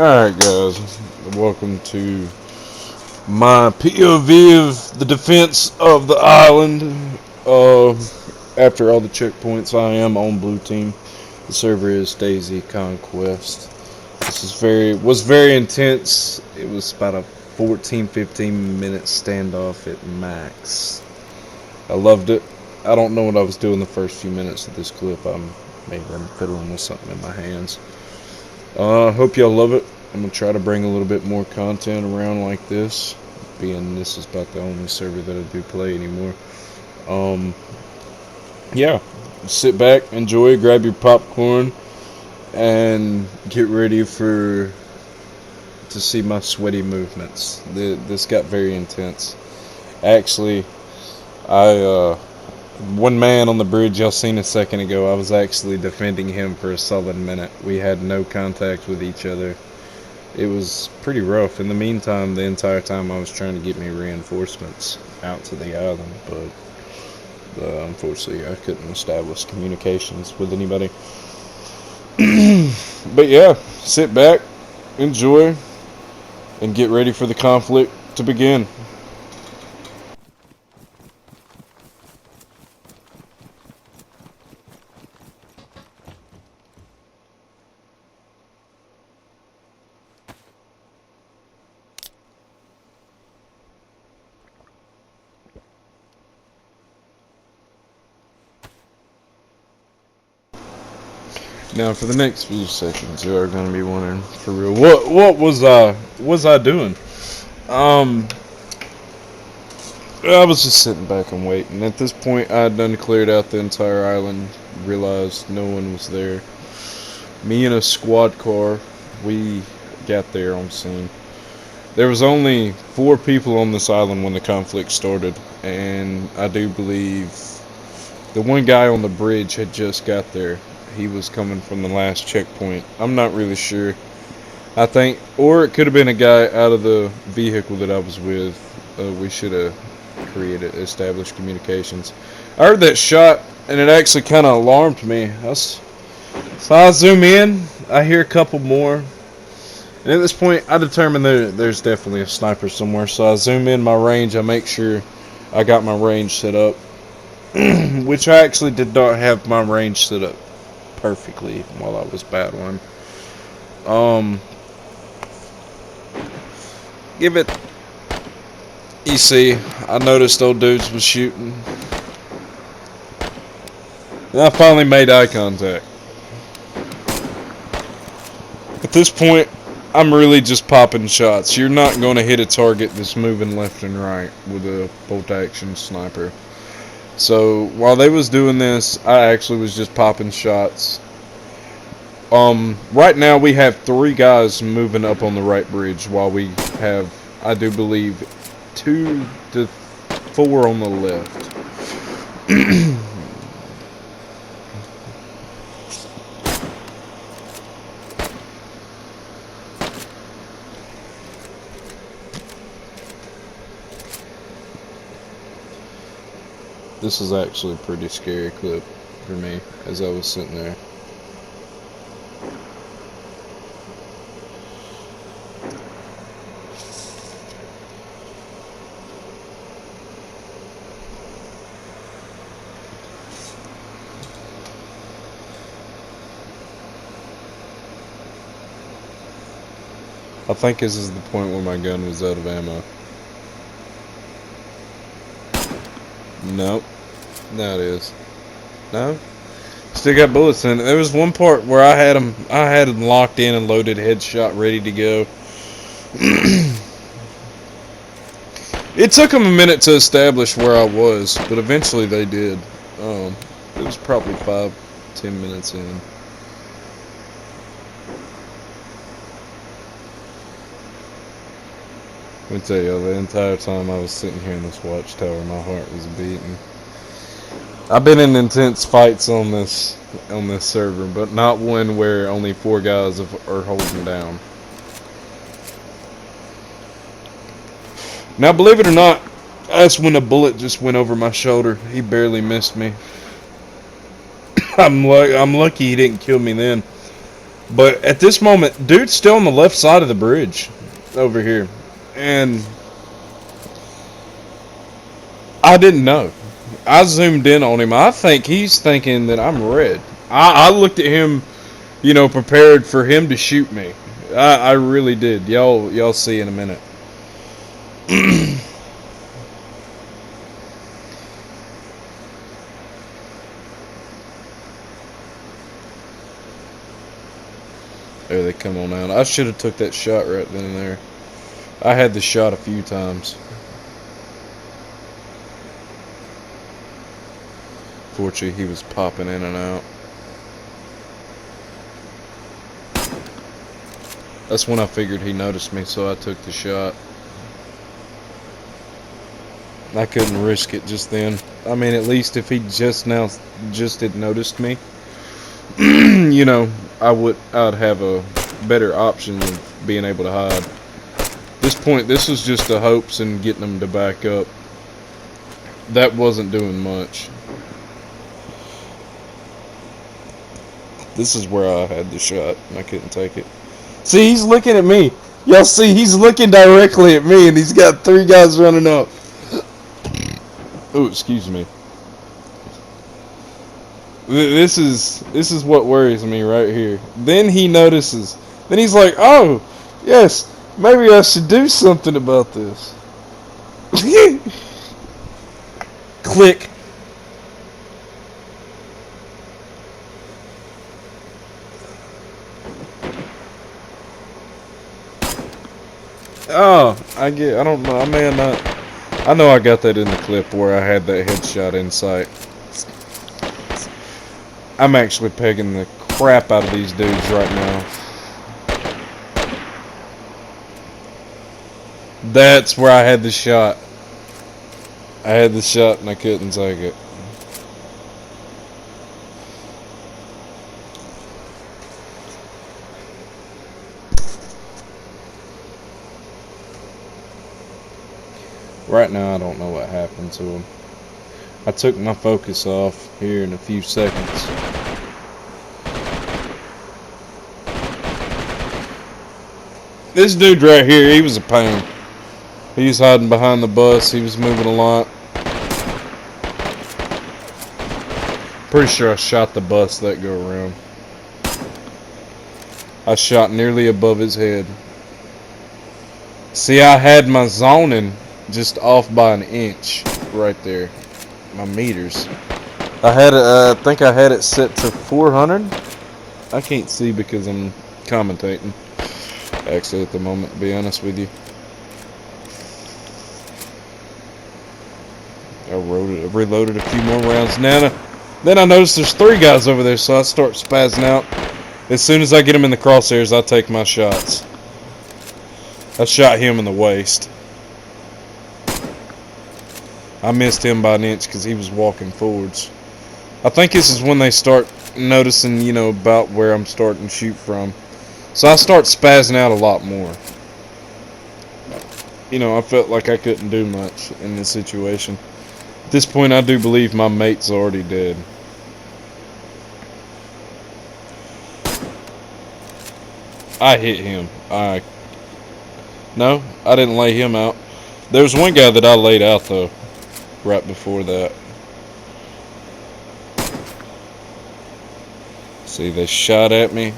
Alright guys, welcome to my POV of the defense of the island. After all the checkpoints, I am on blue team. The server is Dayz Conquest. Was very intense. It was about a 14-15 minute standoff at max. I loved it. I don't know what I was doing the first few minutes of this clip. Maybe I'm fiddling with something in my hands. Hope y'all love it. I'm going to try to bring a little bit more content around like this, being this is about the only server that I do play anymore. Yeah, sit back, enjoy, grab your popcorn, and get ready to see my sweaty movements. This got very intense. Actually, one man on the bridge y'all seen a second ago, I was actually defending him for a solid minute. We had no contact with each other. It was pretty rough. In the meantime, the entire time I was trying to get me reinforcements out to the island, but unfortunately I couldn't establish communications with anybody. But yeah, sit back, enjoy, and get ready for the conflict to begin. Now, for the next few seconds, you are going to be wondering, for real, what was I doing? I was just sitting back and waiting. At this point, I had done cleared out the entire island, realized no one was there. Me and a squad car, we got there on scene. There was only 4 people on this island when the conflict started, and I do believe the one guy on the bridge had just got there. He was coming from the last checkpoint. I'm not really sure. I think, or it could have been a guy out of the vehicle that I was with. We should have established communications. I heard that shot, and it actually kind of alarmed me. So I zoom in. I hear a couple more. And at this point, I determined there's definitely a sniper somewhere. So I zoom in my range. I make sure I got my range set up. Which I actually did not have my range set up perfectly while I was battling. You see, I noticed old dudes was shooting. And I finally made eye contact. At this point, I'm really just popping shots. You're not going to hit a target that's moving left and right with a bolt action sniper. So while they was doing this, I actually was just popping shots. Right now we have 3 guys moving up on the right bridge, while we have, I do believe, 2 to 4 on the left. This is actually a pretty scary clip for me as I was sitting there. I think this is the point where my gun was out of ammo. Nope. Now it is. No? Still got bullets in it. There was one part where I had them locked in and loaded, headshot ready to go. It took them a minute to establish where I was, but eventually they did. It was probably 5-10 minutes in. Let me tell you, the entire time I was sitting here in this watchtower, my heart was beating. I've been in intense fights on this server, but not one where only 4 guys are holding down. Now, believe it or not, that's when a bullet just went over my shoulder. He barely missed me. I'm lucky he didn't kill me then. But at this moment, dude's still on the left side of the bridge over here. And I didn't know. I zoomed in on him. I think he's thinking that I'm red. I looked at him, prepared for him to shoot me. I really did. Y'all see in a minute. There they come on out. I should have took that shot right then and there. I had the shot a few times. Fortunately, he was popping in and out. That's when I figured he noticed me, so I took the shot. I couldn't risk it just then. I mean, at least if he just had noticed me, I'd have a better option of being able to hide. At this point, this was just the hopes and getting them to back up. That wasn't doing much. This is where I had the shot, and I couldn't take it. See, he's looking at me. Y'all see, he's looking directly at me, and he's got 3 guys running up. Oh, excuse me. This is what worries me right here. Then he notices. Then he's like, "Oh, yes, maybe I should do something about this." Click. Oh, I don't know. I may have not. I know I got that in the clip where I had that headshot in sight. I'm actually pegging the crap out of these dudes right now. That's where I had the shot. I had the shot and I couldn't take it. Right now I don't know what happened to him. I took my focus off here in a few seconds. This dude right here, he was a pain. He was hiding behind the bus. He was moving a lot. Pretty sure I shot the bus that go around. I shot nearly above his head. See, I had my zoning just off by an inch right there. My meters. I think I had it set to 400. I can't see because I'm commentating. Actually, at the moment, to be honest with you. I reloaded a few more rounds. Then I noticed there's 3 guys over there, so I start spazzing out. As soon as I get them in the crosshairs, I take my shots. I shot him in the waist. I missed him by an inch because he was walking forwards. I think this is when they start noticing, about where I'm starting to shoot from. So I start spazzing out a lot more. I felt like I couldn't do much in this situation. At this point, I do believe my mate's already dead. I hit him. No, I didn't lay him out. There was one guy that I laid out, though, right before that. See, they shot at me.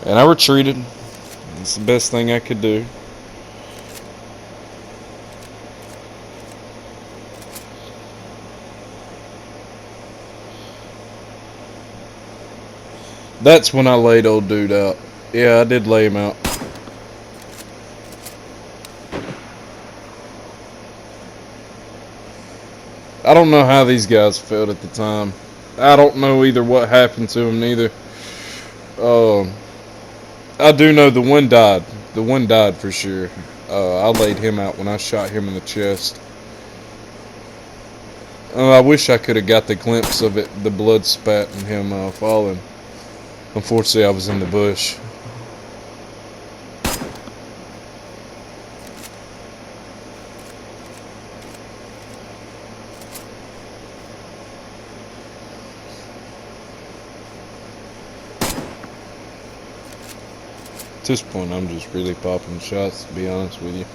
And I retreated. It's the best thing I could do. That's when I laid old dude out. Yeah, I did lay him out. I don't know how these guys felt at the time. I don't know either what happened to them neither. I do know the one died. The one died for sure. I laid him out when I shot him in the chest. I wish I could have got the glimpse of it, the blood spat and him falling. Unfortunately, I was in the bush. At this point, I'm just really popping shots, to be honest with you.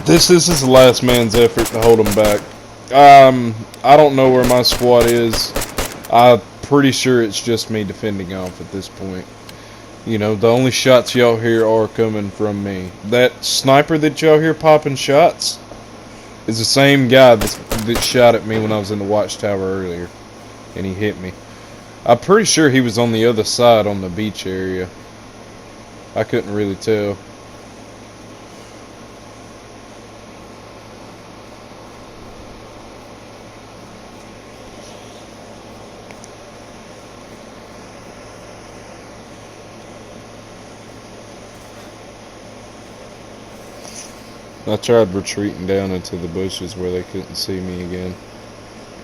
This is the last man's effort to hold them back. I don't know where my squad is. I'm pretty sure it's just me defending off at this point. You know, the only shots y'all hear are coming from me. That sniper that y'all hear popping shots is the same guy that shot at me when I was in the watchtower earlier. And he hit me. I'm pretty sure he was on the other side on the beach area. I couldn't really tell. I tried retreating down into the bushes where they couldn't see me again.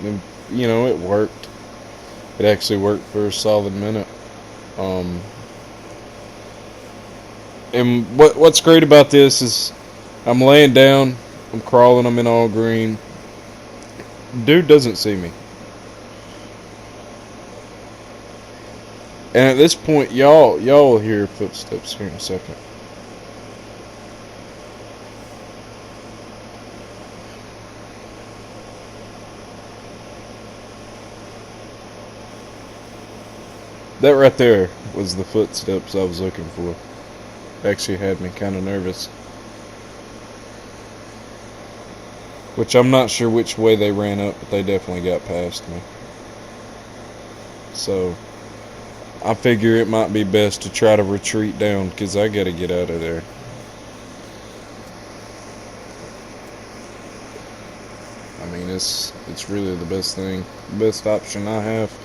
And, you know, it worked. It actually worked for a solid minute. And what's great about this is I'm laying down, I'm crawling, I'm in all green. Dude doesn't see me. And at this point, y'all will hear footsteps here in a second. That right there was the footsteps I was looking for. Actually had me kind of nervous. Which I'm not sure which way they ran up, but they definitely got past me. So I figure it might be best to try to retreat down because I gotta get out of there. I mean, it's really the best thing, best option I have.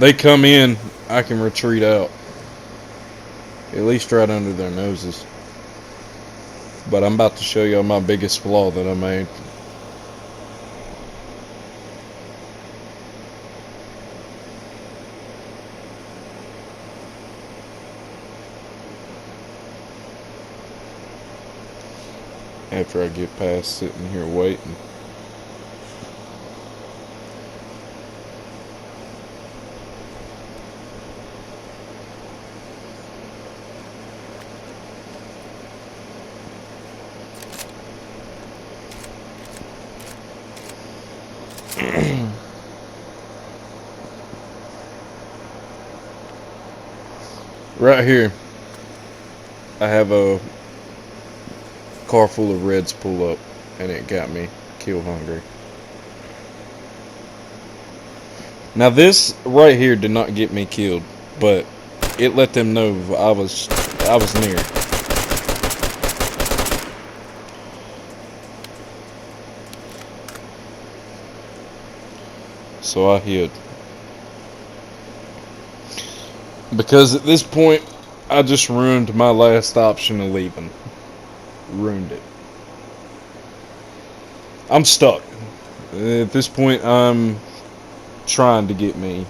They come in, I can retreat out. At least right under their noses. But I'm about to show y'all my biggest flaw that I made. After I get past sitting here waiting. Right here, I have a car full of reds pull up, and it got me kill hungry. Now this right here did not get me killed, but it let them know I was near. So I hid. Because at this point, I just ruined my last option of leaving. Ruined it. I'm stuck. At this point, I'm trying to get me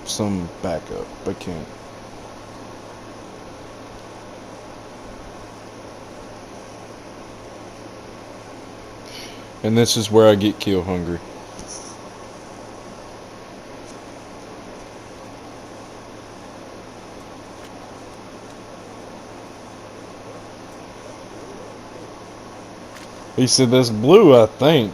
some backup, but can't. And this is where I get kill hungry. He said that's blue, I think.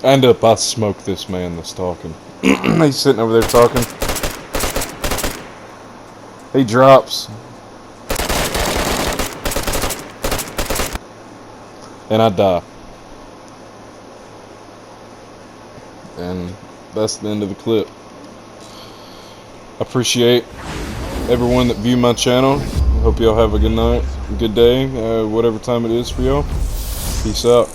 End up, I smoked this man that's talking. He's sitting over there talking. He drops. And I die. And that's the end of the clip. I appreciate everyone that viewed my channel. Hope y'all have a good night, good day, whatever time it is for y'all. Peace out.